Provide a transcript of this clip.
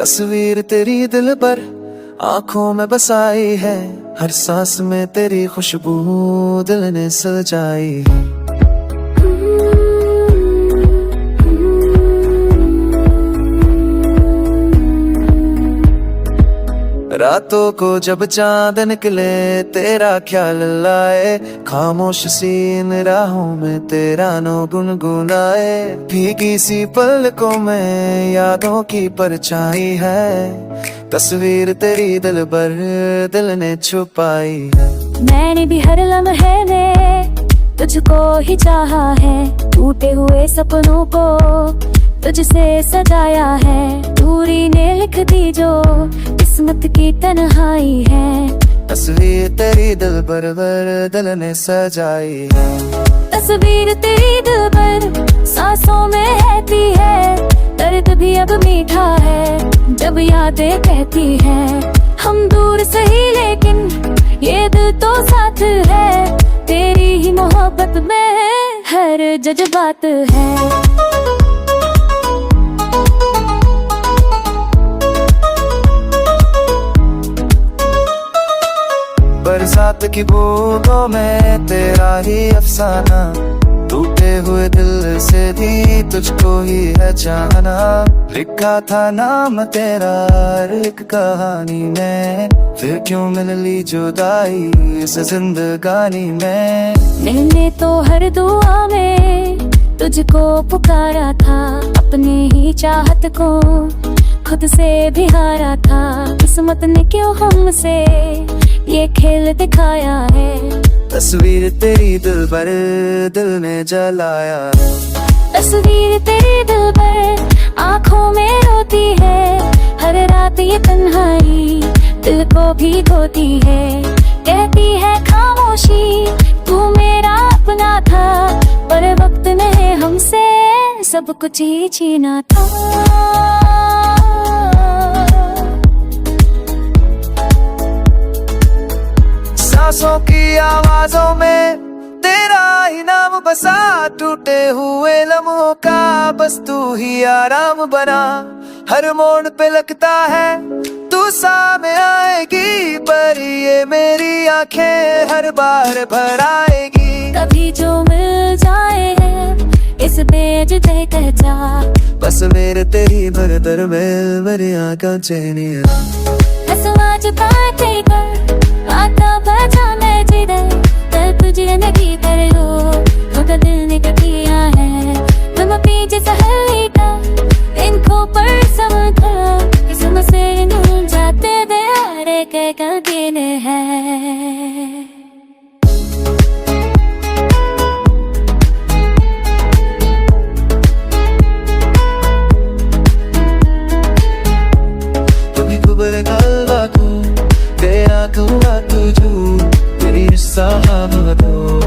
तस्वीर तेरी दिल पर आंखों में बसाई है, हर सांस में तेरी खुशबू दिल ने सजाई है। रातों को जब चांद निकले तेरा ख्याल लाए, खामोश सी इन राहों में तेरा नो गुनगुनाए। भीगी सी पलकों में यादों की परछाई है, तस्वीर तेरी दिल पर दिल ने छुपाई है। मैंने भी हर लम्हे में तुझको ही चाहा है, टूटे हुए सपनों को तुझसे सजाया है। दूरी ने लिख दी जो किस्मत की तन्हाई है, तस्वीर तेरी दिल पर दिल ने सजाई है। तस्वीर तेरी दिल पर सांसों में रहती है, दर्द भी अब मीठा है जब यादें कहती है। हम दूर सही लेकिन ये दिल तो साथ है, तेरी ही मोहब्बत में हर जज्बात है। बरसात की बूंदों में तेरा ही अफसाना, टूटे हुए दिल से भी तुझको ही है चाहना। लिखा था नाम तेरा एक कहानी में, फिर क्यों मिल ली जुदाई इस जिंदगानी में। मैंने तो हर दुआ में तुझको पुकारा था, अपनी ही चाहत को खुद से भी हारा था। किस्मत ने क्यों हमसे ये खेल दिखाया है, तस्वीर तेरी दिल पर दिल ने जलाया है। तस्वीर तेरी दिल पर आंखों में रोती है, हर रात ये तन्हाई दिल को भी धोती है। कहती है खामोशी तू मेरा अपना था, पर वक्त ने हमसे सब कुछ ही छीना था। सांसों की आवाजों में तेरा ही नाम बसा, टूटे हुए लम्हों का बस तू ही आराम बना। हर मोड़ पे लगता है तू सामने आएगी, पर ये मेरी आंखें हर बार भर आएगी। कभी जो मिल जाए इस बेजुदे कह जा, बस मेरे तेरी भर में मेरी आंखों चैनी है। हंसवा जुबाते कर आता बजा मैं जिधर, कल तुझे नदी कर लो खुदा दिल ने किया है। तुम पीछे सहली का इनको पर समझा, इसमें से ढूंढ जाते दे अरे के कल दिन है। Aku, kayak aku tuju, jadi sahabatku.